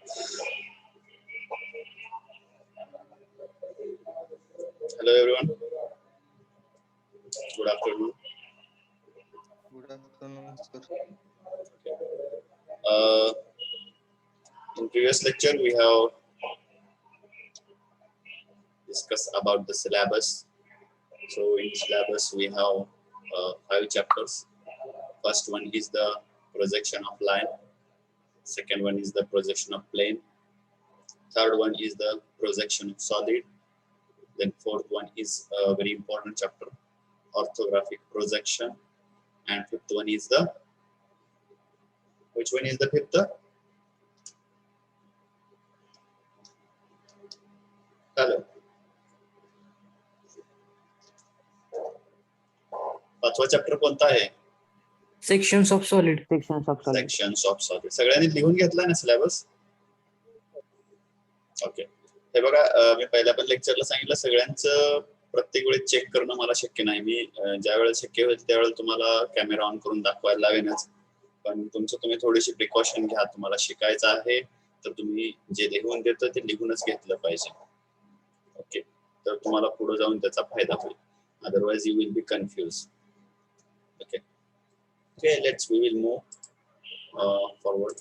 Hello everyone. Good afternoon. Good afternoon, sir. In previous lecture we have discussed about the syllabus. So in syllabus we have 5 chapters. First one is the projection of line. Second one is the projection of plane. Third one is the projection of solid. Then fourth one is a very important chapter, orthographic projection. And fifth one is the, which one is the fifth? Hello. पाचवा chapter कोणता आहे? Sections of solid. Sections of solid. सगळ्यांनी लिहून घेतला ना syllabus? Okay. हे बघा, मी पहिल्या पण लेक्चरला सांगितलं, सगळ्यांचं प्रत्येक वेळेस चेक करणं मला शक्य नाही. मी ज्या वेळेस शक्य होईल त्यावेळेला तुम्हाला कॅमेरा ऑन करून दाखवायला लागेलच. पण तुम्ही थोडीशी प्रिकॉशन घ्या. तुम्हाला शिकायचं आहे तर तुम्ही जे लिहून देतो ते लिहूनच घेतलं पाहिजे. ओके, तर तुम्हाला पुढे जाऊन त्याचा फायदा होईल. Otherwise you will be confuse. Okay. Okay, we will move forward.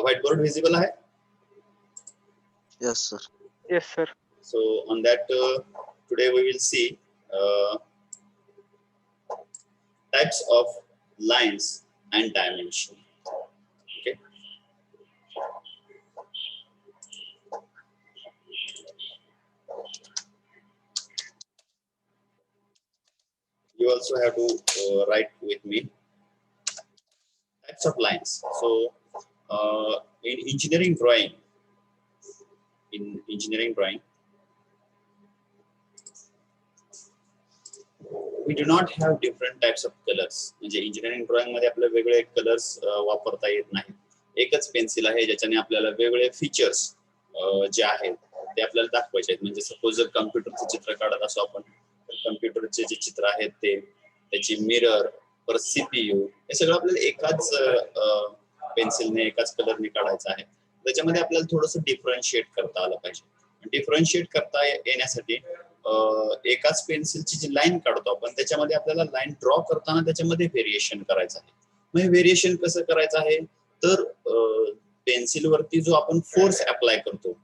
Whiteboard visible hai? Yes, sir. Yes, sir. So on that, today we will see types of lines and dimension. Okay. You also have to write with me types of lines. So in engineering drawing, we do not have different types of colors. म्हणजे engineering drawing मध्ये आपल्याला वेगळे colours वापरता येत नाही. एकच pencil आहे ज्याच्याने आपल्याला वेगळे फीचर्स जे आहेत ते आपल्याला दाखवायचे आहेत. म्हणजे सपोज जर कम्प्युटरचं चित्र काढत असो आपण, कम्प्युटरचे जे चित्र आहेत ते, त्याची मिरर, परत सीपीयू, हे सगळं आपल्याला एकाच पेन्सिलने, एकाच कलरने काढायचं आहे. त्याच्यामध्ये आपल्याला थोडंसं डिफरन्शिएट करता आलं पाहिजे. डिफरन्शिएट करता येण्यासाठी एकाच पेन्सिलची जी लाईन काढतो आपण, त्याच्यामध्ये आपल्याला लाईन ड्रॉ करताना त्याच्यामध्ये व्हेरिएशन करायचं आहे. मग व्हेरिएशन कसं करायचं आहे तर पेन्सिलवरती जो आपण फोर्स अप्लाय करतो,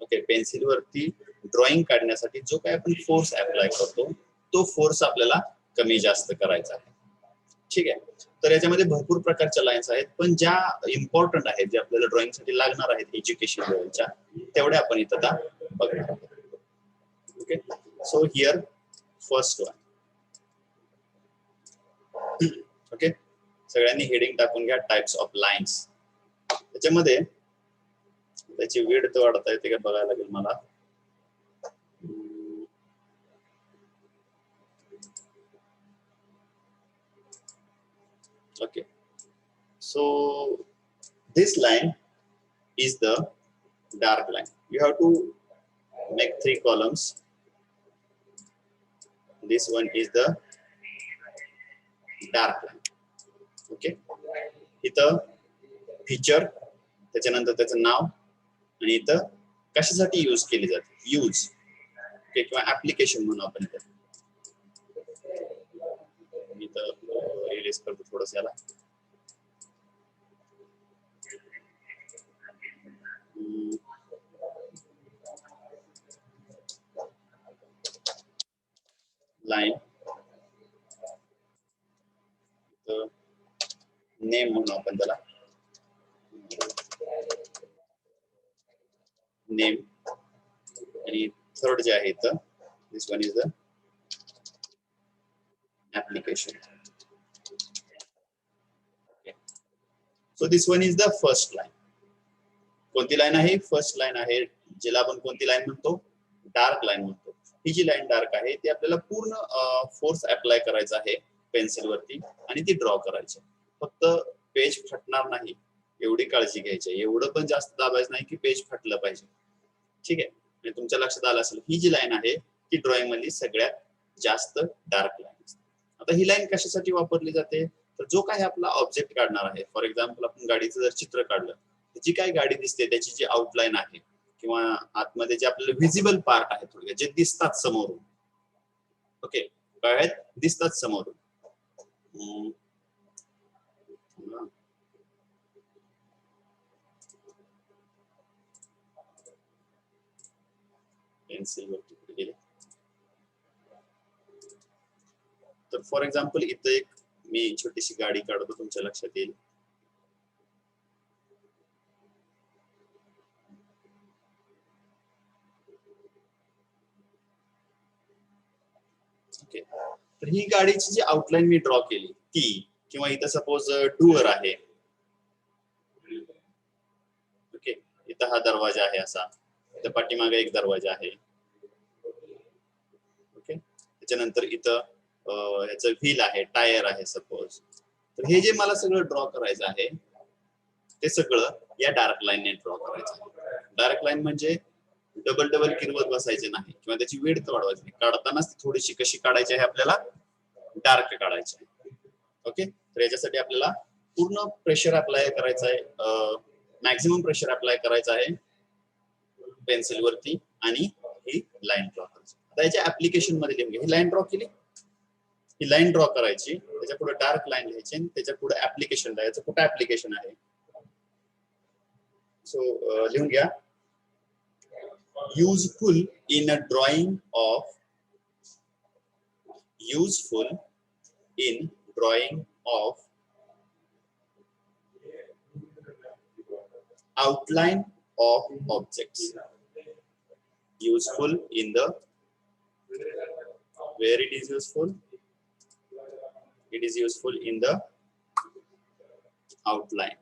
ओके, पेन्सिलवरती ड्रॉइंग काढण्यासाठी जो काय आपण फोर्स अप्लाय करतो तो फोर्स आपल्याला कमी जास्त करायचा आहे. ठीक आहे. तर याच्यामध्ये भरपूर प्रकारच्या लाईन्स आहेत, पण ज्या इम्पॉर्टंट आहेत, जे आपल्याला ड्रॉइंग साठी लागणार आहेत एज्युकेशन लेवलच्या, तेवढ्या आपण इथं बघणार आहोत. Okay. So here first one. Okay, सगळ्यांनी हेडिंग टाकून घ्या, टाइप्स ऑफ लाईन्स. त्याच्यामध्ये त्याची विड्थ वाढता येते का बघायला लागेल मला. Okay, so this line is the dark line. You have to make 3 columns. This one is the dark line. Okay, इथं फीचर, त्याच्यानंतर त्याचं नाव, आणि इथं कशासाठी यूज केली जाते, यूज, ओके, किंवा ऍप्लिकेशन म्हणू आपण. इथं इरेज करतो थोडंसं याला. लाईन, नेम म्हणू आपण त्याला, नेम. आणि थर्ड जे आहे इथं, this one is the application. Okay. So this one is the first line. कोणती लाईन आहे? फर्स्ट लाईन आहे, जिला आपण कोणती लाईन म्हणतो? डार्क लाईन म्हणतो. ही जी लाईन डार्क आहे ती आपल्याला पूर्ण फोर्स अप्लाय करायचा आहे पेन्सिल वरती आणि ती ड्रॉ करायची. फक्त पेज फटणार नाही एवढी काळजी घ्यायची. एवढं पण जास्त दाबायचं नाही की पेज फटलं पाहिजे. ठीक आहे, तुमच्या लक्षात आलं असेल ही जी लाईन आहे ती ड्रॉइंग मधली सगळ्यात जास्त डार्क लाईन. आता ही लाईन कशासाठी वापरली जाते, तर जो काही आपला ऑब्जेक्ट काढणार आहे, फॉर एक्झाम्पल आपण गाडीचं जर चित्र काढलं, जी काही गाडी दिसते त्याची जी आउटलाईन आहे किंवा आतमध्ये जे आपल्याला व्हिजिबल पार्ट आहे थोडक्यात जे दिसतात समोरून, ओके, काय आहेत, दिसतात समोरून. पेन्सिल वरती कुठे गेले, तर फॉर एक्झाम्पल इथं एक मी छोटीशी गाडी काढतो, तुमच्या लक्षात येईल. ओके, तर ही गाडीची जी आउटलाईन मी ड्रॉ केली ती, किंवा इथं सपोज डुअर आहे, ओके, इथं हा दरवाजा आहे असा, इथं पाठीमागे एक दरवाजा आहे, ओके, त्याच्यानंतर इथं ह्याचं व्हील आहे, टायर आहे सपोज. तर हे जे मला सगळं ड्रॉ करायचं आहे ते सगळं या डार्क लाईनने ड्रॉ करायचं आहे. डार्क लाईन म्हणजे डबल डबल किरवत बसायचे नाही किंवा त्याची विड्थ वाढवायची नाही, काढतानाच थोडीशी कशी काढायची आहे, आपल्याला डार्क काढायची आहे. ओके, तर याच्यासाठी आपल्याला पूर्ण प्रेशर अप्लाय करायचं आहे, मॅक्झिमम प्रेशर अप्लाय करायचं आहे पेन्सिल वरती आणि ही लाईन ड्रॉ करायची. आता याच्या ऍप्लिकेशन मध्ये लिहून घ्या, ही लाईन ड्रॉ केली, ही लाईन ड्रॉ करायची, त्याच्या पुढे डार्क लाईन लिहायची आणि त्याच्या पुढे ऍप्लिकेशन द्यायचं, कुठे ऍप्लिकेशन आहे. सो लिहून घ्या, useful in a drawing of outline of objects. Useful in the, where it is useful, it is useful in the outline.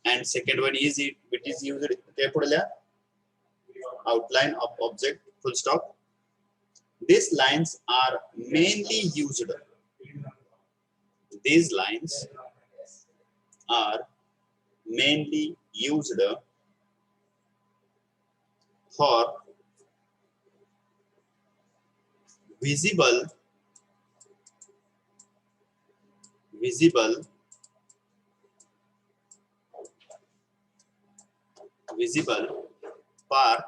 And second one is it is used, ते पुढल्या outline of object, full stop. These lines are mainly used, these lines are mainly used for visible part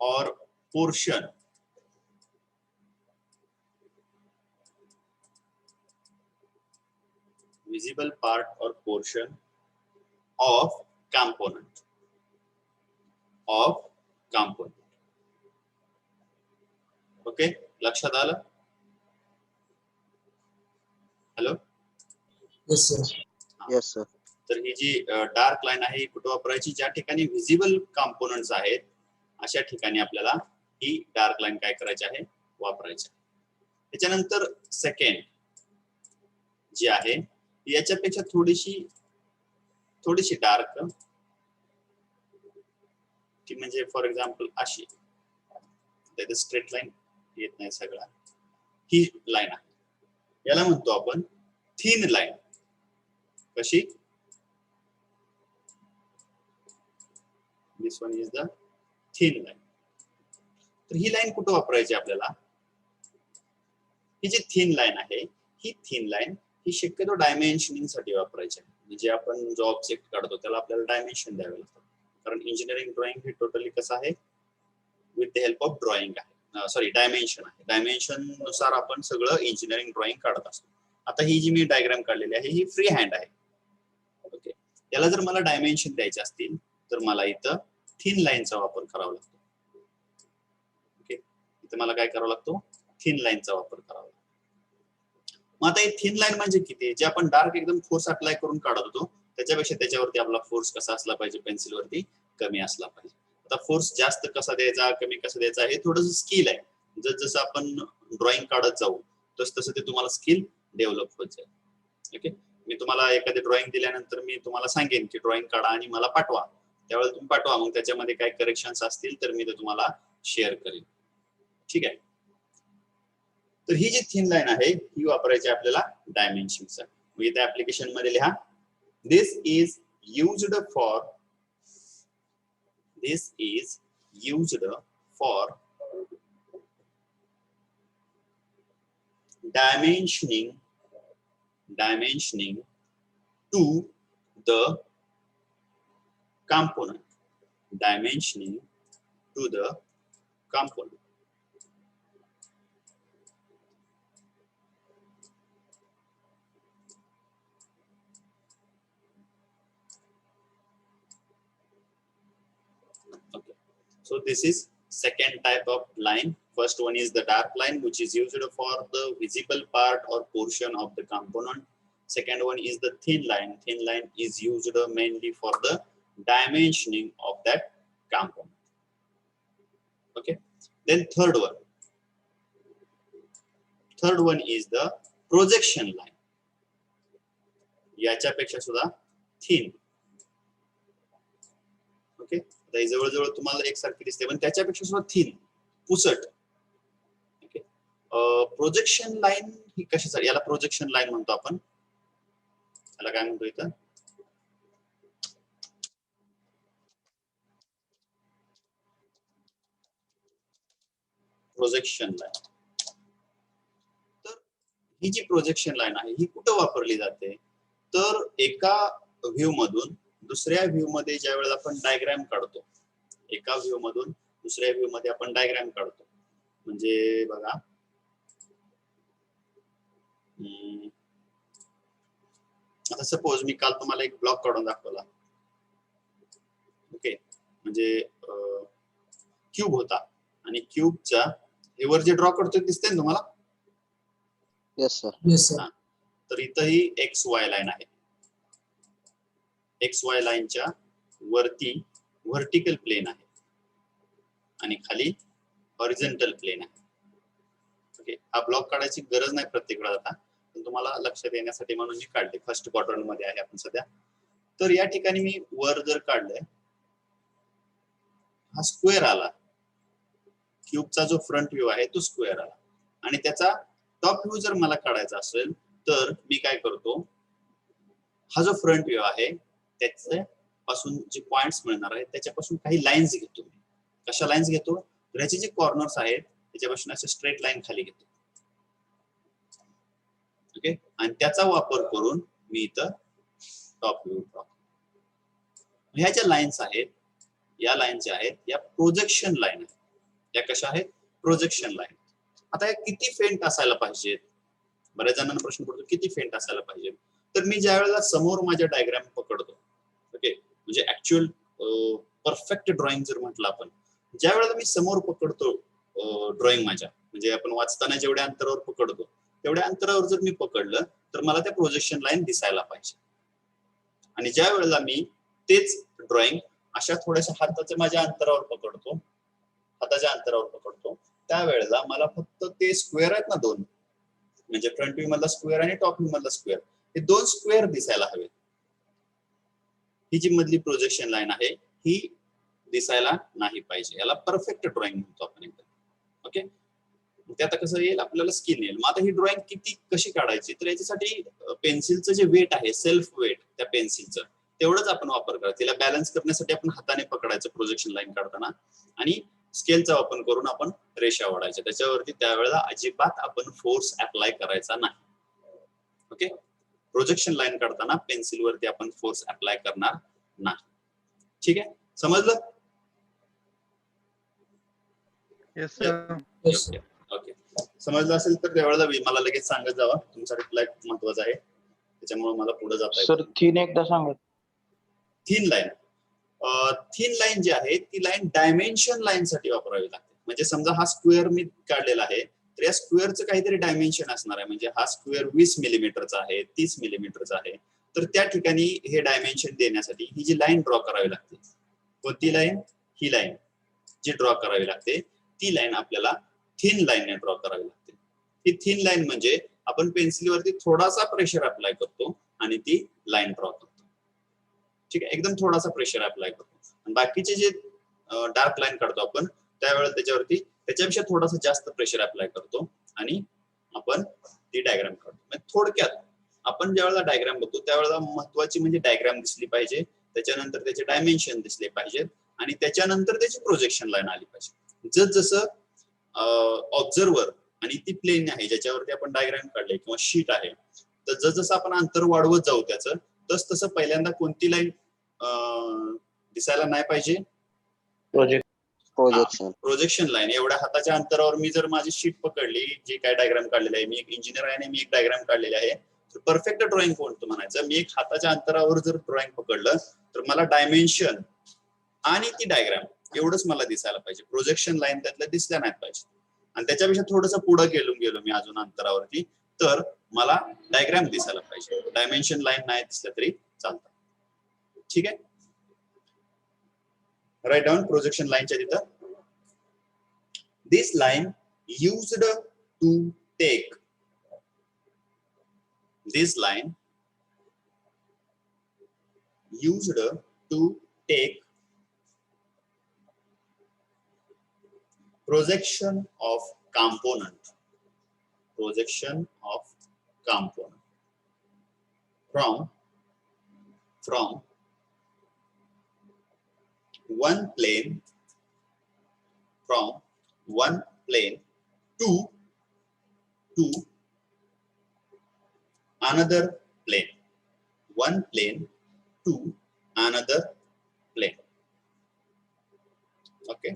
or portion of component. Okay, लक्षात आलं? Hello, Yes, sir. Yes, sir. तर ही जी dark line आहे ही कुठे वापरायची, ज्या ठिकाणी व्हिजिबल कॉम्पोनंट्स आहेत अशा ठिकाणी आपल्याला ही डार्क लाईन काय करायची आहे, वापरायची. त्याच्यानंतर सेकंड जी आहे याच्यापेक्षा थोडीशी डार्क, ती म्हणजे फॉर एक्झाम्पल अशी, त्याचं स्ट्रेट लाईन येत नाही सगळा, ही लाईन आहे, याला म्हणतो आपण थिन लाईन. कशी, this one is the thin line. तर ही लाईन कुठे वापरायची आपल्याला, ही जी थिन लाईन आहे, ही थिन लाईन ही शक्यतो डायमेन्शनिंग साठी वापरायची आहे. म्हणजे आपण जो ऑब्जेक्ट काढतो त्याला आपल्याला डायमेन्शन द्यावे लागतात, कारण इंजिनिअरिंग ड्रॉइंग हे टोटली कसं आहे, with the help of drawing आहे, सॉरी डायमेन्शन आहे. डायमेन्शन नुसार आपण सगळं इंजिनिअरिंग ड्रॉइंग काढत असतो. आता ही जी मी डायग्राम काढलेली आहे ही फ्री हँड आहे. ओके, याला जर मला डायमेन्शन द्यायचे असतील तर मला इथं थिन लाईनचा वापर करावा लागतो. ओके, इथं मला काय करावं लागतो, थिन लाईनचा वापर करावा लागतो. मग आता ही थिन लाईन म्हणजे किती, जे आपण डार्क एकदम फोर्स अप्लाय करून काढत होतो त्याच्यापेक्षा त्याच्यावरती आपला फोर्स कसा असला पाहिजे, पेन्सिल वरती कमी असला पाहिजे. आता फोर्स जास्त कसा द्यायचा, कमी कसा द्यायचा हे थोडंसं स्किल आहे. जसं आपण ड्रॉइंग काढत जाऊ तसं ते तुम्हाला स्किल डेव्हलप होत जाईल. ओके, मी तुम्हाला एखादी ड्रॉइंग दिल्यानंतर मी तुम्हाला सांगेन की ड्रॉइंग काढा आणि मला पाठवा, त्यावेळेला तुम्ही पाठवा, मग त्याच्यामध्ये काय करेक्शन्स असतील तर मी ते तुम्हाला शेअर करेन. ठीक आहे, तर ही जी थिन लाईन आहे ही वापरायची आपल्याला डायमेन्शनसाठी. मग इथे ऍप्लिकेशन मध्ये लिहा, this is used for this is used for dimensioning to the component. Dimensioning to the component. Okay, so this is second type of line. First one is the dark line, which is used for the visible part or portion of the component. Second one is the thin line. Thin line is used mainly for the dimensioning of that component. Okay, then third one is the projection line. याच्यापेक्षा सुद्धा thin. Okay, आता ही जवळजवळ तुम्हाला एकसारखी दिसते पण त्याच्यापेक्षा सुद्धा थिन, पुसट. ओके, प्रोजेक्शन लाईन ही कशासाठी, याला प्रोजेक्शन लाईन म्हणतो आपण. याला काय म्हणतो इथं, प्रोजेक्शन लाईन. तर ही जी प्रोजेक्शन लाईन आहे ही कुठं वापरली जाते, तर एका व्ह्यू मधून दुसऱ्या व्ह्यू मध्ये ज्या वेळेला आपण डायग्राम काढतो, एका व्ह्यू मधून दुसऱ्या व्ह्यू मध्ये आपण डायग्राम काढतो. म्हणजे बघा, आता सपोज मी काल तुम्हाला एक ब्लॉक काढून दाखवला. ओके, म्हणजे क्यूब होता आणि क्यूबच्या हे वर जे ड्रॉ करतोय दिसतंय ना तुम्हाला. Yes sir. Yes, sir. तर इथं ही एक्स वाय लाईन आहे. एक्स वाय लाईनच्या वरती व्हर्टिकल प्लेन आहे आणि खाली हॉरिझॉन्टल प्लेन आहे. ओके, हा ब्लॉक काढायची गरज नाही प्रत्येक वेळा आता, पण तुम्हाला लक्षात येण्यासाठी म्हणून मी काढले. फर्स्ट क्वाड्रंट मध्ये आहे आपण सध्या. तर या ठिकाणी मी वर जर काढलंय, हा स्क्वेअर आला, क्यूबचा जो फ्रंट व्ह्यू आहे तो स्क्वेअर आला आणि त्याचा टॉप व्ह्यू जर मला काढायचा असेल तर मी काय करतो, हा जो फ्रंट व्ह्यू आहे त्याच्या पासून जे पॉइंट्स मिळणार आहेत त्याच्यापासून काही लाईन्स घेतो. मी कशा लाईन्स घेतो, तर ह्याचे जे कॉर्नर्स आहेत त्याच्यापासून असे स्ट्रेट लाईन खाली घेतो. ओके, आणि त्याचा वापर करून मी इथं टॉप व्ह्यू ड्रॉ. ह्या ज्या लाईन्स आहेत, या लाईन ज्या आहेत या प्रोजेक्शन लाईन आहेत. या कशा आहेत, प्रोजेक्शन लाईन. आता या किती फेंट असायला पाहिजेत, बऱ्याच जणांना प्रश्न पडतो किती फेंट असायला पाहिजे. तर मी ज्या वेळेला समोर माझ्या डायग्राम पकडतो, ओके, म्हणजे ऍक्च्युअल परफेक्ट ड्रॉइंग जर म्हटलं आपण, ज्या वेळेला मी समोर पकडतो ड्रॉइंग माझ्या, म्हणजे आपण वाचताना जेवढ्या अंतरावर पकडतो तेवढ्या अंतरावर जर मी पकडलं तर मला त्या प्रोजेक्शन लाईन दिसायला पाहिजे. आणि ज्या वेळेला मी तेच ड्रॉइंग अशा थोड्याशा हाताच्या माझ्या अंतरावर पकडतो, हाताच्या अंतरावर पकडतो, त्यावेळेला मला फक्त ते स्क्वेअर आहेत ना दोन, म्हणजे फ्रंट व्ह्यू मधला स्क्वेअर आणि टॉप व्ह्यू मधला स्क्वेअर, हे दोन स्क्वेअर दिसायला हवे. ही जी मधली प्रोजेक्शन लाईन आहे ही दिसायला नाही पाहिजे. याला परफेक्ट ड्रॉइंग म्हणतो आपण एकदम. ओके, ते आता कसं येईल, आपल्याला स्किल येईल. मग आता ही ड्रॉइंग किती कशी काढायची, तर याच्यासाठी पेन्सिलचं जे वेट आहे, सेल्फ वेट त्या पेन्सिलचं, तेवढंच आपण वापर करायचं. तिला बॅलन्स करण्यासाठी आपण हाताने पकडायचं प्रोजेक्शन लाईन काढताना आणि स्केलचा वापर करून आपण रेषा ओढायच्या त्याच्यावरती. त्यावेळेला अजिबात आपण फोर्स अप्लाय करायचा नाही. ओके, प्रोजेक्शन लाईन काढताना पेन्सिल वरती आपण फोर्स अप्लाय करणार नाही. ठीक आहे, समजलं? Yes sir. Yes, sir. Okay, समजलं असेल तर त्यावेळेला मला लगेच सांगत जावा. तुमचा रिप्लाय महत्वाचा आहे, त्याच्यामुळे मला पुढे जाता सर थिन एकदा सांगा. थिन लाईन, थिन लाईन जी आहे ती लाईन डायमेन्शन लाईन साठी वापरावी लागते. म्हणजे समजा हा स्क्वेअर मी काढलेला आहे, तर या स्क्वेअरचं काहीतरी डायमेन्शन असणार आहे. म्हणजे हा स्क्वेअर 20 मिलीमीटरचा आहे, 30 मिलीमीटरचा आहे, तर त्या ठिकाणी हे डायमेन्शन देण्यासाठी ही जी लाईन ड्रॉ करावी लागते. कोणती लाईन, ही लाईन जी ड्रॉ करावी लागते ती लाईन आपल्याला थिन लाईनने ड्रॉ करावी लागते. ही थिन लाईन म्हणजे आपण पेन्सिलवरती थोडासा प्रेशर अप्लाय करतो आणि ती लाईन ड्रॉ करतो. ठीक आहे, एकदम थोडासा प्रेशर अप्लाय करतो. आणि बाकीचे जे डार्क लाईन काढतो आपण त्यावेळेला त्याच्यावरती त्याच्यापेक्षा थोडासा जास्त प्रेशर अप्लाय करतो आणि आपण ती डायग्राम काढतो. म्हणजे थोडक्यात आपण ज्या वेळेला डायग्राम बघतो त्यावेळेला महत्वाची म्हणजे डायग्राम दिसली पाहिजे, त्याच्यानंतर त्याचे डायमेन्शन दिसले पाहिजेत आणि त्याच्यानंतर त्याची प्रोजेक्शन लाईन आली पाहिजे. जसं ऑब्झर्वर आणि ती प्लेन आहे ज्याच्यावरती आपण डायग्राम काढले किंवा शीट आहे, तर जसं आपण अंतर वाढवत जाऊ त्याचं तसं पहिल्यांदा कोणती लाईन दिसायला नाही पाहिजे, प्रोजेक्शन लाईन. एवढ्या हाताच्या अंतरावर मी जर माझी शीट पकडली, जी काय डायग्राम काढलेली आहे, मी एक इंजिनियर आहे आणि मी एक डायग्राम काढलेली आहे, तर परफेक्ट ड्रॉइंग कोणतं म्हणायचं, मी एक हाताच्या अंतरावर जर ड्रॉइंग पकडलं तर मला डायमेन्शन आणि ती डायग्राम एवढंच मला दिसायला पाहिजे, प्रोजेक्शन लाईन त्यातल्या दिसल्या नाही पाहिजे. आणि त्याच्यापेक्षा थोडंसं पुढे गेलो मी अजून अंतरावरती, तर मला डायग्राम दिसायला पाहिजे, डायमेन्शन लाईन नाही दिसलं तरी चालतं. ठीक आहे, राईट डाऊन प्रोजेक्शन लाईनच्या तिथं, this line used to take, this line used to take projection of component, projection of component from one plane, from one plane to another plane, one plane to another plane. Okay,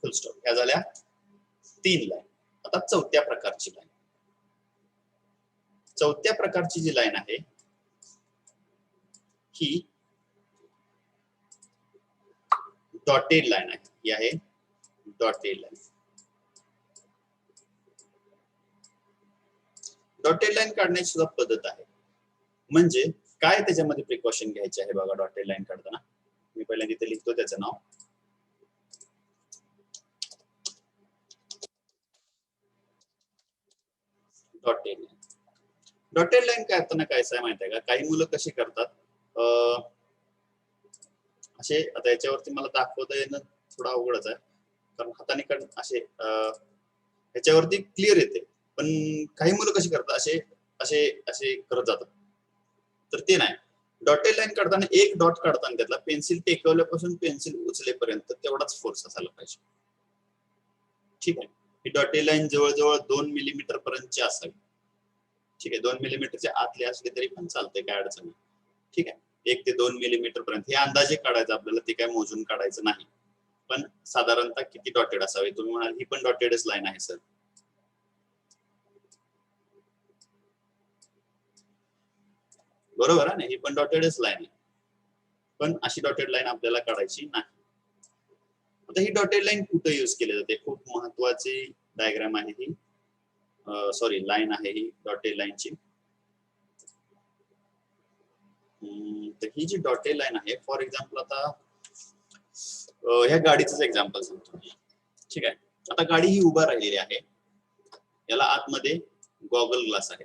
full stop. ह्या झाल्या 3 line. आता चौथ्या प्रकारची line. चौथ्या प्रकारची जी line आहे ही dotted line आहे. ही आहे डॉटेड लाईन. डॉटेड लाईन काढण्याची सुद्धा पद्धत आहे. म्हणजे काय त्याच्यामध्ये प्रिकॉशन घ्यायचे आहे बघा. डॉटेड लाईन काढताना मी पहिल्यांदा इथे लिहितो त्याचं नाव. Dotted line. डॉटेड लाईन काढताना काय आहे माहिती आहे का, काही मुलं कशी करतात, असे, आता याच्यावरती मला दाखवता येणं थोडा अवघडच आहे कारण हाताने असे ह्याच्यावरती क्लिअर येते, पण काही मुलं कशी करतात असे असे असे करत जातात, तर ते नाही. डॉटेड लाईन काढताना एक डॉट काढताना त्यातला पेन्सिल टेकवल्यापासून पेन्सिल उचलेपर्यंत तेवढाच फोर्स असायला पाहिजे. ठीक आहे, ही डॉटेड लाईन जवळजवळ 2 मिलीमीटर पर्यंतची असावी. ठीक आहे, 2 मिलीमीटरच्या आतले असले तरी पण चालते, काय अडचण नाही. ठीक आहे, 1 ते 2 मिलीमीटर पर्यंत हे अंदाजे काढायचं आपल्याला, ते काय मोजून काढायचं नाही, पण साधारणतः किती डॉटेड असावे. तुम्ही म्हणाल ही पण डॉटेडच लाईन आहे सर. बरोबर आहे ना, ही पण डॉटेडच लाईन आहे, पण अशी डॉटेड लाईन आपल्याला काढायची नाही. आता ही डॉटेड लाईन कुठे यूज केली जाते, खूप महत्वाची डायग्राम आहे ही, सॉरी लाईन आहे ही डॉटेड लाईनची. तर ही जी डॉटेड लाईन आहे, फॉर एक्झाम्पल आता ह्या गाडीच एक्झाम्पल सांगतो. ठीक आहे, आता गाडी ही उभा राहिलेली आहे, याला आतमध्ये गॉगल ग्लास आहे,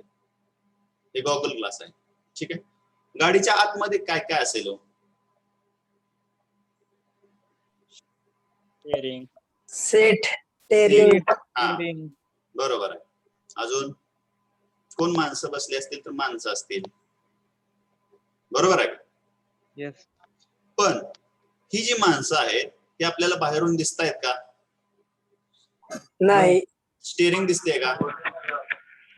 हे गॉगल ग्लास आहे. ठीक आहे, गाडीच्या आतमध्ये काय काय असेल, सेट, टेरिंग, बरोबर आहे. अजून कोण माणसं बसली असतील तर माणसं असतील, बरोबर आहे. येस. पण ही जी माणसं आहेत ती आपल्याला बाहेरून दिसतायत का? नाही. स्टीअरिंग दिसते का?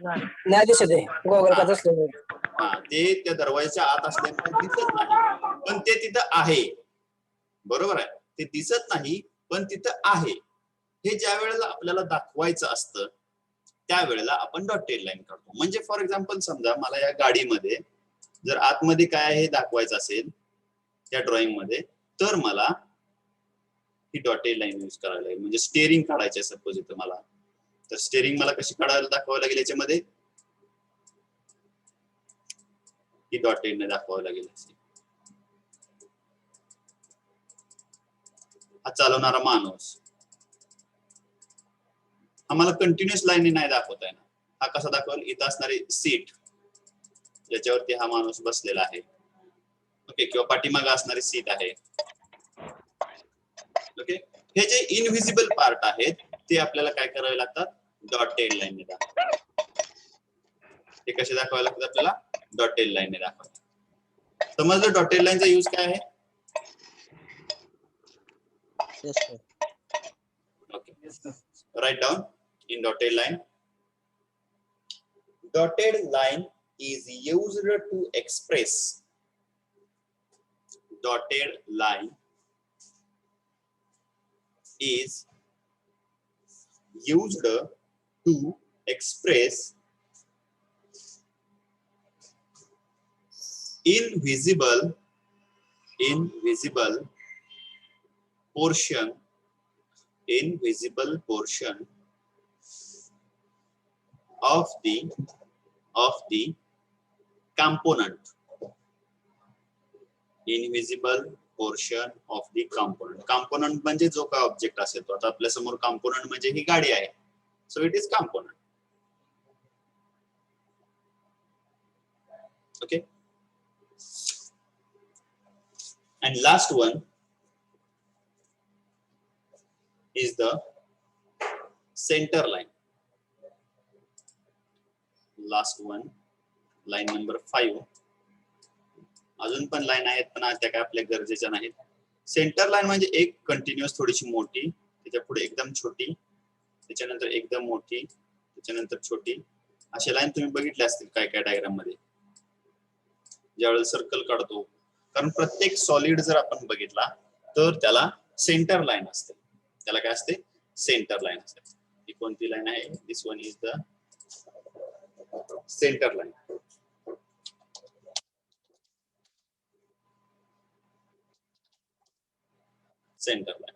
नाही दिसत आहे, गॉगल का असल्यामुळे. हा, ते त्या दरवाजाच्या आत असल्यामुळे दिसत नाही, पण ते तिथं आहे. बरोबर आहे, ते दिसत नाही पण तिथं आहे. हे ज्या वेळेला आपल्याला दाखवायचं असतं त्यावेळेला आपण डॉटेड लाईन काढतो. म्हणजे फॉर एक्झाम्पल समजा मला या गाडीमध्ये जर आतमध्ये काय आहे हे दाखवायचं असेल त्या ड्रॉइंग मध्ये, तर मला ही डॉटेड लाईन यूज करावी लागेल. म्हणजे स्टीअरिंग काढायचे सपोज इथं मला, तर स्टीअरिंग मला कशी काढायला दाखवावं लागेल, याच्यामध्ये ही डॉटेड ने दाखवावं लागेल. हा चालवणारा माणूस, आम्हाला कंटिन्युअस लाईन नाही दाखवता येणार. हा कसा दाखवेल, इथं असणारी सीट ज्याच्यावरती हा माणूस बसलेला आहे, ओके, किंवा पाठीमागे असणारी सीट आहे. ओके, हे जे इनव्हिजिबल पार्ट आहेत ते आपल्याला काय करावे लागतात, डॉटेड लाईनने दाखवावे. ते कसे दाखवावे लागतात आपल्याला, डॉटेड लाईनने दाखवावे. समजलं डॉटेड लाईनचा यूज काय आहे? Yes, sir. Okay. Write down in dotted line. Dotted line is used to express. Dotted line is used to express invisible portion of the component. Invisible portion of the component. Component म्हणजे जो काय object असेल तो. आता आपल्या समोर component म्हणजे ही गाडी आहे. So it is component. Okay. And last one is the center line. Last one, line number 5. अजून पण लाईन आहेत पण त्या काय आपल्या गरजेच्या नाहीत. सेंटर लाईन म्हणजे एक कंटिन्युअस थोडीशी मोठी, त्याच्या पुढे एकदम छोटी, त्याच्यानंतर एकदम मोठी, त्याच्यानंतर छोटी. अशा लाईन तुम्ही बघितल्या असतील काय काय डायग्राम मध्ये ज्यावेळेस सर्कल काढतो. कारण प्रत्येक सॉलिड जर आपण बघितला तर त्याला सेंटर लाईन असते. त्याला काय असते? सेंटर लाईन असते. ही कोणती लाईन आहे? This one is the centre line. Centre line.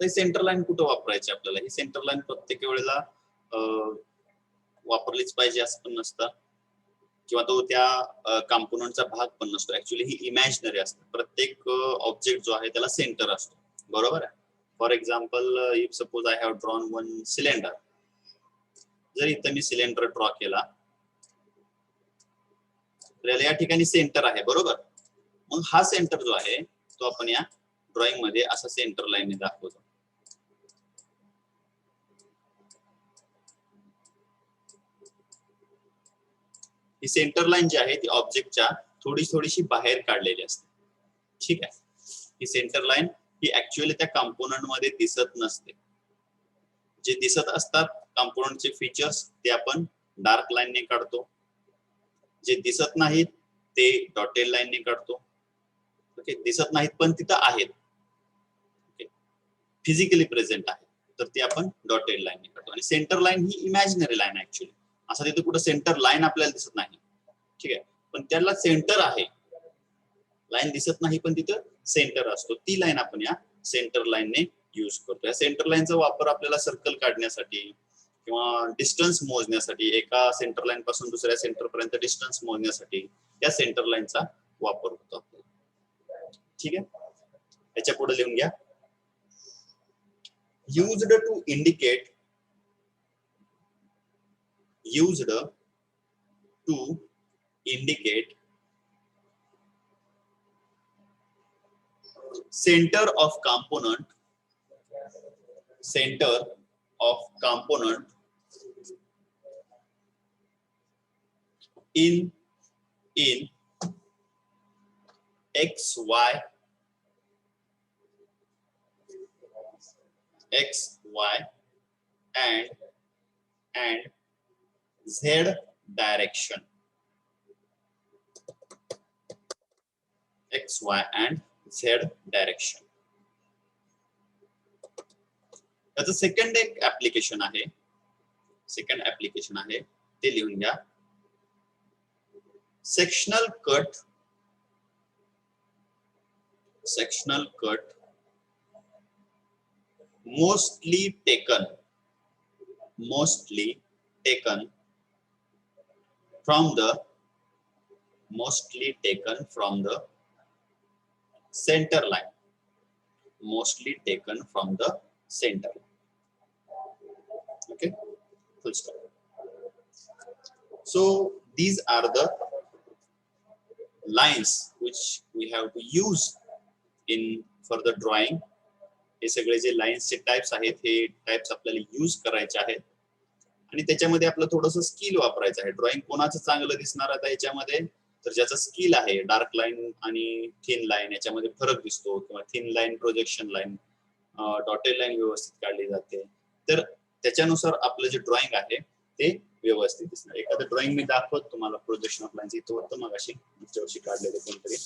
Centre line कुठं वापरायची आपल्याला? ही सेंटर लाईन प्रत्येक वेळेला वापरलीच पाहिजे असं पण नसतं, किंवा तो त्या कॉम्पोनंटचा भाग पण नसतो. ऍक्च्युअली ही इमॅजिनरी असते. प्रत्येक ऑब्जेक्ट जो आहे त्याला सेंटर असतो. बरोबर आहे. For example, if suppose I have drawn one cylinder. जर इथं मी सिलेंडर ड्रॉ केला तर या ठिकाणी सेंटर आहे. बरोबर. मग हा सेंटर जो आहे तो आपण या ड्रॉइंग मध्ये असा सेंटर लाईनने दाखवतो. ही सेंटर लाईन जी आहे ती ऑब्जेक्टच्या थोडीशी बाहेर काढलेली असते. ठीक आहे. ही सेंटर लाईन ही ऍक्च्युअली त्या कॉम्पोनंट मध्ये दिसत नसते. जे दिसत असतात कॉम्पोनंटचे फीचर्स ते आपण डार्क लाईनने काढतो. जे दिसत नाहीत ते डॉटेड लाईनने काढतो. ओके. दिसत नाहीत पण तिथं आहेत, ओके, फिजिकली प्रेझेंट आहे, तर ते आपण डॉटेड लाईनने काढतो. आणि सेंटर लाईन ही इमॅजिनरी लाईन आहे ऍक्च्युअली. असं तिथे कुठं सेंटर लाईन आपल्याला दिसत नाही. ठीक आहे. पण त्याला सेंटर आहे. लाईन दिसत नाही पण तिथं सेंटर असतो. ती लाईन आपण या सेंटर लाईनने यूज करतो. या सेंटर लाईनचा वापर आपल्याला सर्कल काढण्यासाठी किंवा डिस्टन्स मोजण्यासाठी, एका सेंटर लाईन पासून दुसऱ्या सेंटर पर्यंत डिस्टन्स मोजण्यासाठी त्या सेंटर लाईनचा वापर होतो. ठीक आहे. याच्या पुढे लिहून घ्या. used to indicate center of component in x y and z direction. X, Y and Z direction. त्याचं सेकंड एक ऍप्लिकेशन आहे. ते लिहून घ्या. Sectional cut mostly taken from the center line. Okay, full stop. So these are the lines which we have to use in further drawing. हे सगळे जे लाईन्सचे types आहेत हे टाइप्स आपल्याला यूज करायचे आहेत. आणि त्याच्यामध्ये आपलं थोडंसं स्किल वापरायचं आहे. ड्रॉइंग कोणाचं चांगलं दिसणार आता याच्यामध्ये तर ज्याचं स्किल आहे, डार्क लाईन आणि थिन लाईन याच्यामध्ये फरक दिसतो, किंवा thin line projection line, dotted line व्यवस्थित काढली जाते, तर त्याच्यानुसार आपलं जे ड्रॉइंग आहे ते व्यवस्थित दिसणार. एखादं ड्रॉइंग मी दाखवत तुम्हाला प्रोजेक्शन ऑफ लाईन्स, इथं होतं मग अशी मागच्या वर्षी काढलेलं कोणतरी.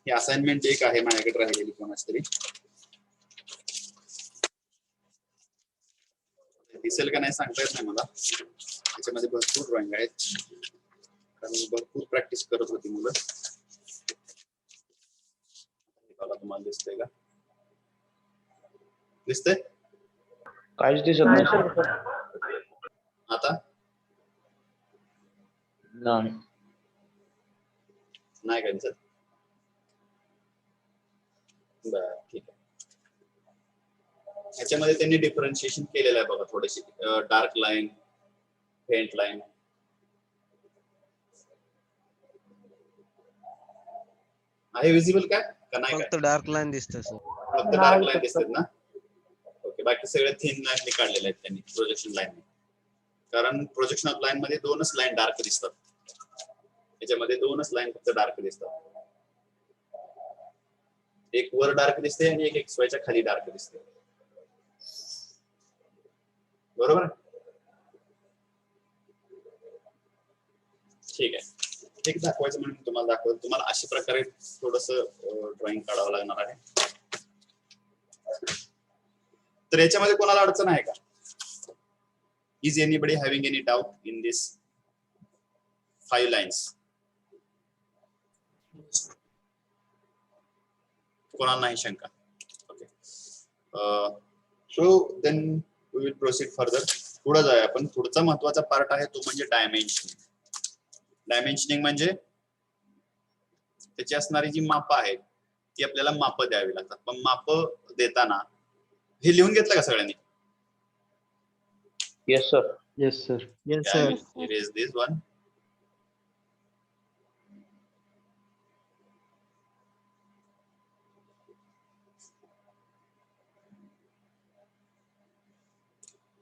ही असाइनमेंट एक आहे माझ्याकडे राहिलेली कोणाच तरी, दिसेल का नाही सांगता येत नाही मला. त्याच्यामध्ये भरपूर ड्रॉइंग आहेत, कारण भरपूर प्रॅक्टिस करत होती मुलं. तुम्हाला दिसतंय का? दिसतंय? काहीच दिसत नाही सर. आता नाही. नाही का दिसत? बरं, ठीक आहे. ह्याच्यामध्ये त्यांनी डिफरन्शिएशन केलेलं आहे बघा, थोडीशी डार्क लाईन, फेंट लाईन. आहे विजिबल का नाही? फक्त डार्क लाईन दिसते सर. फक्त डार्क लाईन दिसतात ना? ओके, बाकी सगळे थिन लाईन काढलेले आहेत त्यांनी प्रोजेक्शन लाईन. कारण प्रोजेक्शन ऑफ लाईन मध्ये दोनच लाईन डार्क दिसतात, याच्यामध्ये दोनच लाईन फक्त डार्क दिसतात. एक वर डार्क दिसते आणि एक XY च्या खाली डार्क दिसते. बरोबर, ठीक आहे. एक दाखवायचं म्हणून तुम्हाला दाखवलं. तुम्हाला अशा प्रकारे थोडस ड्रॉइंग काढावं लागणार आहे. तर याच्यामध्ये कोणाला अडचण आहे का? Is anybody having any doubt in this 5 lines? कोणाला नाही शंका? Okay, so then we will proceed further. पुढे जाऊया आपण. पुढचा महत्वाचा पार्ट आहे तो म्हणजे डायमेन्शनिंग. डायमेन्शनिंग म्हणजे त्याची असणारी जी माप आहेत ती आपल्याला माप द्यावी लागतात. पण माप देताना हे लिहून घेतलं का सगळ्यांनी? Yes sir. Yes sir. Yes sir. Erase this one.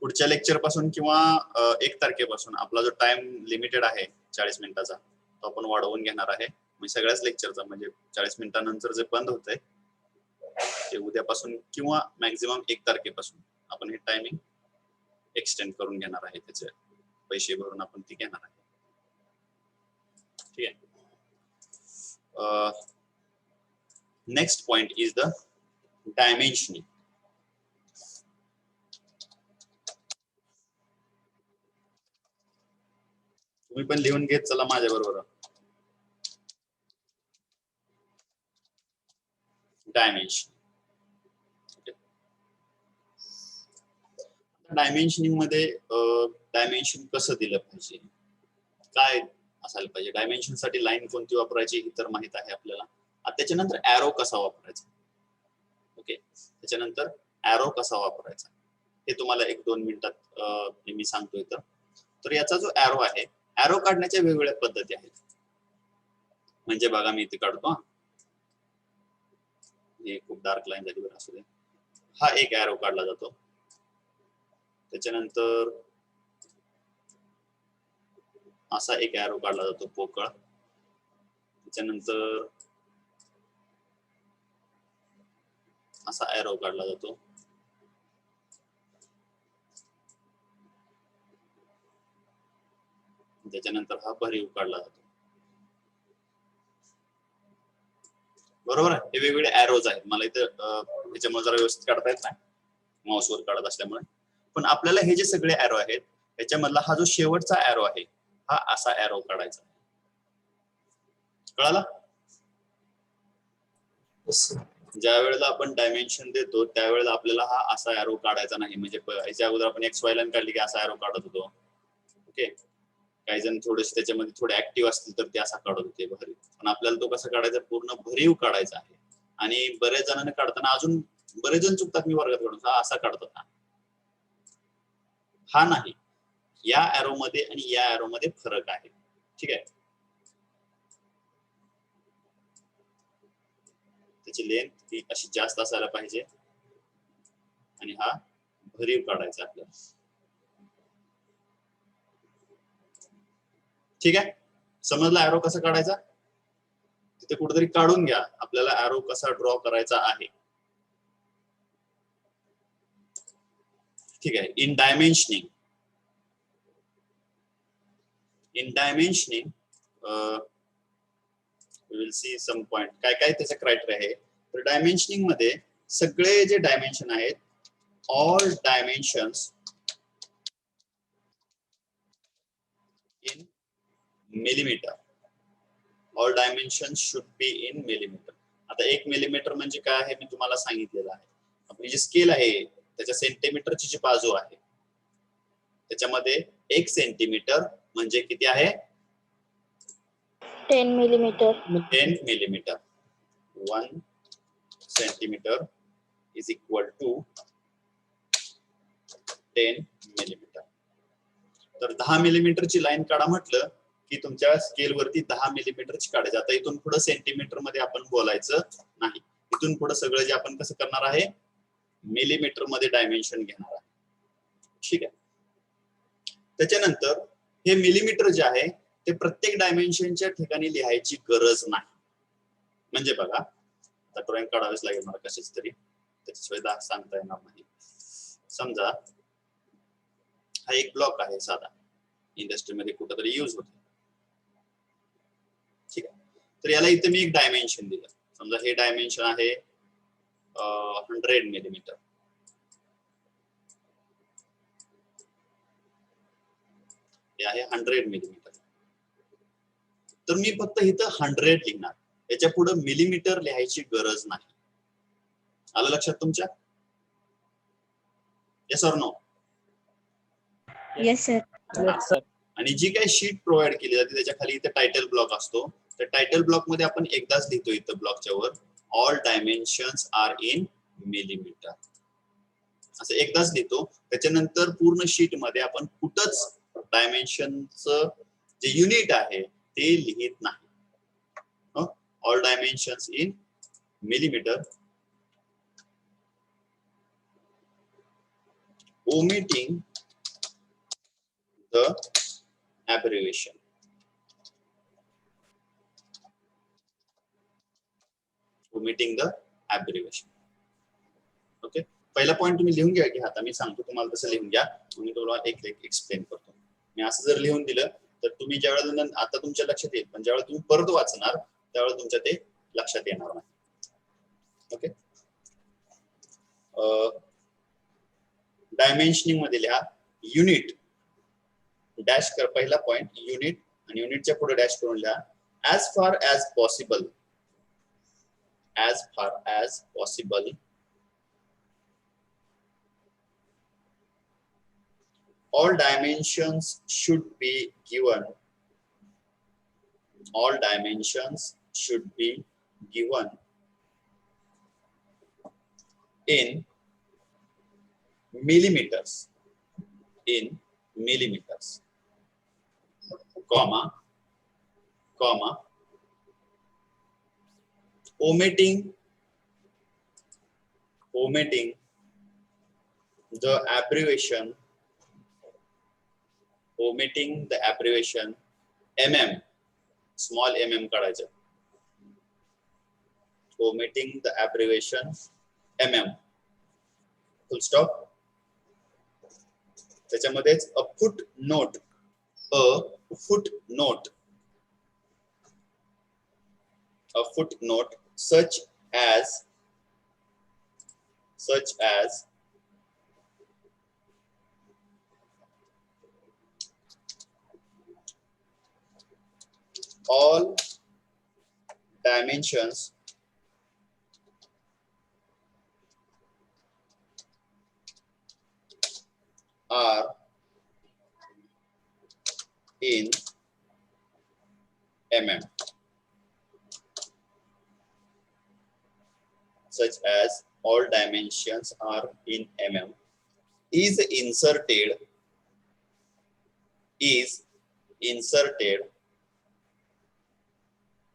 पुढच्या लेक्चर पासून किंवा 1 तारखेपासून आपला जो टाइम लिमिटेड आहे 40 मिनिटाचा, तो आपण वाढवून घेणार आहे. म्हणजे सगळ्याच लेक्चरचा, म्हणजे 40 मिनिटांनंतर जे बंद होतंय ते उद्यापासून किंवा मॅक्झिमम 1 तारखेपासून आपण हे टायमिंग एक्सटेंड करून घेणार आहे. त्याचे पैसे भरून आपण ती घेणार आहे. ठीक आहे. Next point is the dimensioning. तुम्ही पण लिहून घेत चला माझ्या बरोबर. डायमेन्शन. डायमेन्शनिंग मध्ये डायमेन्शन कसं दिलं पाहिजे, काय असायला पाहिजे, डायमेन्शन साठी लाईन कोणती वापरायची ही तर माहित आहे आपल्याला. त्याच्यानंतर ॲरो कसा वापरायचा. ओके, त्याच्यानंतर ॲरो कसा वापरायचा हे तुम्हाला 1-2 मिनिटात मी सांगतो इथं. तर याचा जो ॲरो आहे, ॲरो काढण्याच्या वेगवेगळ्या पद्धती आहेत. म्हणजे बघा मी इथे काढतो. हे खूप डार्क लाईन झाली बरं, असू दे. हा एक ॲरो काढला जातो. त्याच्यानंतर असा एक ॲरो काढला जातो पोकळ. त्याच्यानंतर असा ॲरो काढला जातो. त्याच्यानंतर हा भरीव काढला जातो. बरोबर आहे. हे वेगवेगळे ॲरोज आहेत. मला इथं त्याच्यामुळे जरा व्यवस्थित काढता येत नाही माऊसवर काढत असल्यामुळे. पण आपल्याला हे जे सगळे ॲरो आहेत त्याच्यामधला हा जो शेवटचा ॲरो आहे हा असा ॲरो काढायचा. कळाला? ज्या वेळेला आपण डायमेन्शन देतो त्यावेळेला आपल्याला हा असा ॲरो काढायचा नाही. म्हणजे याच्या अगोदर आपण XY लाईन काढली की असा ॲरो काढत होतो. ओके, काही जण थोडेसे त्याच्यामध्ये थोडे ऍक्टिव्ह असतील तर ते असा काढत होते भरीव. पण आपल्याला तो कसा काढायचा, पूर्ण भरीव काढायचा आहे. आणि बरेच जणांना काढताना अजून बरेच जण चुकतात, मी वर्गात काढून हा असा काढतात. हा नाही, या ॲरो मध्ये आणि या ॲरो मध्ये फरक आहे. ठीक आहे, त्याची लेंथ ही अशी जास्त असायला पाहिजे आणि हा भरीव काढायचा आपल्याला. ठीक आहे, समजला एरो कसा काढायचा? तिथे कुठेतरी काढून घ्या आपल्याला एरो कसा ड्रॉ करायचा आहे. ठीक आहे. In dimensioning we will see some point. काय काय त्याचा क्रायटेरिया आहे. तर डायमेन्शनिंग मध्ये सगळे जे डायमेन्शन आहेत, all dimensions in millimetre. All dimensions should be in millimetre. आता 1 मिलीमीटर म्हणजे काय आहे मी तुम्हाला सांगितलेलं आहे. आपली जी स्केल आहे त्याच्या सेंटीमीटरची जी बाजू आहे त्याच्यामध्ये 1 सेंटीमीटर म्हणजे किती आहे? 10 millimeter. 10 millimeter. 1 centimeter is equal to 10 millimeter. तर 10 मिलीमीटरची लाईन काढा म्हटलं की तुमच्या स्केल वरती 10 मिलीमीटरची काढायची. आता इथून पुढे सेंटीमीटर मध्ये आपण बोलायचं नाही. इथून पुढे सगळं जे आपण कसं करणार आहे, मिलीमीटर मध्ये डायमेन्शन घेणार आहे. ठीक आहे. त्याच्यानंतर हे मिलीमीटर जे आहे ते प्रत्येक डायमेन्शनच्या ठिकाणी लिहायची गरज नाही. म्हणजे बघा, आता ड्रॉइंग काढावीच लागेल मला कशीच तरी, त्याच्याशिवाय सांगता येणार नाही. समजा हा एक ब्लॉक आहे साधा, इंडस्ट्रीमध्ये कुठेतरी यूज होतो. ठीक आहे. तर याला इथे मी एक डायमेन्शन दिलं. समजा हे डायमेन्शन आहे 100 मिलीमीटर. हे आहे 100 मिलीमीटर. तर मी फक्त इथं 100 लिहिणार, याच्या पुढे मिलीमीटर लिहायची गरज नाही. आलं लक्षात तुमच्या? Yes or no? Yes, sir. Yes, sir. आणि जी काही शीट प्रोव्हाइड केली जाते त्याच्या खाली इथे टायटल ब्लॉक असतो. त्या टायटल ब्लॉक मध्ये आपण एकदाच लिहितो इथं ब्लॉकच्या वर, all dimensions are in millimetre असं एकदाच लिहितो. त्याच्यानंतर पूर्ण शीट मध्ये आपण कुठंच डायमेन्शनचं जे युनिट आहे ते लिहित नाही. All dimensions in millimetre, omitting the abbreviation. Omitting the abbreviation. Okay. पहिला पॉइंट तुम्ही लिहून घ्या की आता मी सांगतो तुम्हाला तसं लिहून घ्या. मी तुम्हाला एक एक्सप्लेन करतो. मी असं जर लिहून दिलं तर तुम्ही ज्या वेळेला आता तुमच्या लक्षात येईल, पण ज्यावेळेला तुम्ही परत वाचणार त्यावेळेला तुमच्या ते लक्षात येणार नाही. ओके. डायमेन्शनिंग मध्ये लिहा युनिट, डॅश कर पहिला पॉइंट युनिट, आणि युनिटच्या पुढे डॅश करून लिहा as far as possible, as far as possible all dimensions should be given, all dimensions should be given in millimeters, in millimeters, comma, comma, omitting the abbreviation, omitting the abbreviation mm, small mm काढायचं, omitting the abbreviation mm, full stop. त्याच्यामध्येच a footnote, a footnote, a footnote such as all dimensions are in mm, such as all dimensions are in mm, is inserted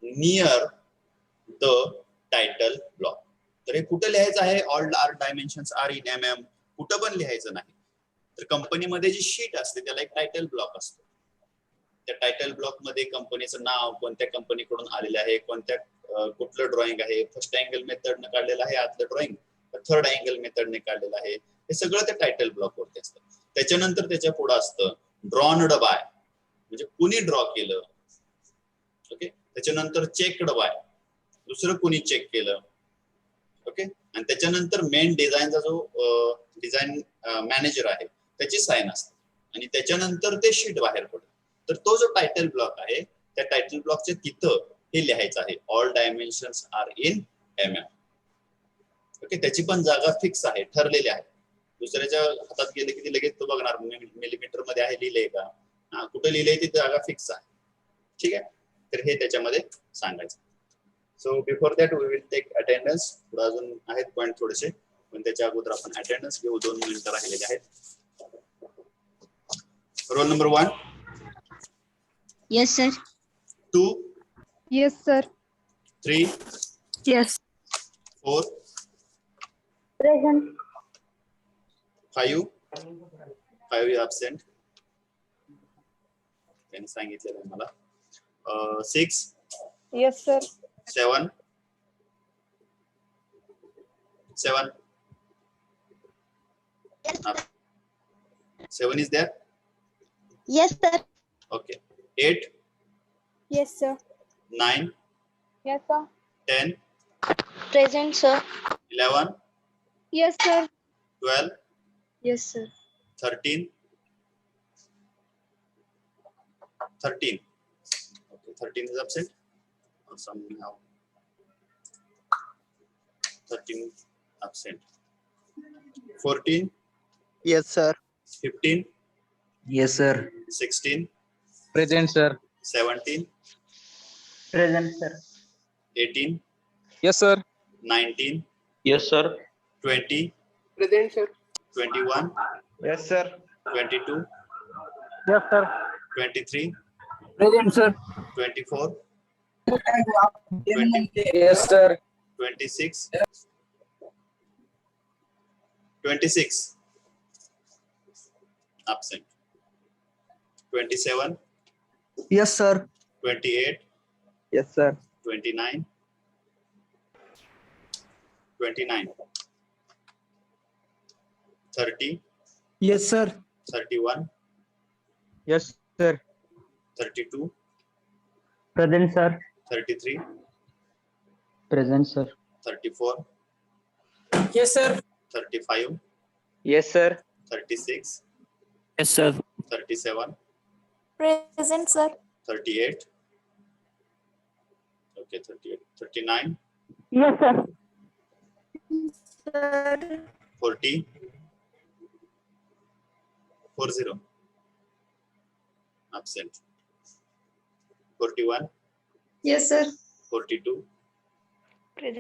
near the title block. तर हे कुठे लिहायचं आहे? All are dimensions are in mm कुठं पण लिहायचं नाही. तर कंपनीमध्ये जी शीट असते त्याला एक टायटल ब्लॉक असतो. त्या टायटल ब्लॉक मध्ये कंपनीचं नाव, कोणत्या कंपनीकडून आलेलं आहे, कुठलं ड्रॉइंग आहे, फर्स्ट अँगल मेथडनं काढलेलं आहे आतलं ड्रॉइंग, थर्ड अँगल मेथडने काढलेलं आहे, हे सगळं त्या टायटल ब्लॉक वरती असतं. त्याच्यानंतर त्याच्या पुढे असतं ड्रॉन्ड बाय, म्हणजे कुणी ड्रॉ केलं. ओके, त्याच्यानंतर चेक्ड बाय, दुसरं कुणी चेक केलं. ओके, आणि त्याच्यानंतर मेन डिझाईनचा जो डिझाईन मॅनेजर आहे त्याची साइन असते, आणि त्याच्यानंतर ते शीट बाहेर पडतं. तर तो जो टायटल ब्लॉक आहे त्या टायटल ब्लॉकच्या तिथं हे लिहायचं आहे, all dimensions are in mm. Okay, त्याची पण जागा फिक्स आहे, ठरलेली आहे. दुसऱ्याच्या हातात गेले की लगेच तो बघणार मिलीमीटर मध्ये आहे लिहिलंय का, कुठे लिहिलंय ती जागा फिक्स आहे. ठीक आहे, तर हे त्याच्यामध्ये सांगायचं. So before that we will take attendance. पुढे अजून आहेत पॉईंट थोडेसे, पण त्याच्या अगोदर आपण अटेंडन्स घेऊ. 2 मिनिटं राहिलेले आहेत. Roll number 1. Yes, sir. 2, Yes, sir. 3, Yes. 4, Present. 5 is absent. त्यांनी सांगितलेलं आहे मला. 6, Yes, sir. 7, 7 is there. Yes, sir. Okay. 8, Yes, sir. 9, Yes, sir. 10, Present, sir. 11, Yes, sir. 12, Yes, sir. 13. Okay, 13 is absent. Somehow 13 absent. 14, Yes, sir. 15, Yes, sir. 16, Present, sir. 17, Present, sir. 18, Yes, sir. 19, Yes, sir. 20, Present, sir. 21, Yes, sir. 22, Yes, sir. 23, Present, sir. 24, Yes, sir. 26, 26 absent. 27, Yes, sir. 28, Yes, sir. 29, 30, Yes, sir. 31, Yes, sir. 32, Present, sir. 33, Present, sir. 34, Yes, sir. 35, Yes, sir. 36, Yes, sir. 37, Present, sir. 38. Okay, 38, 39, Yes, sir. 40, 40 absent. 41, Yes, sir. 42, Present.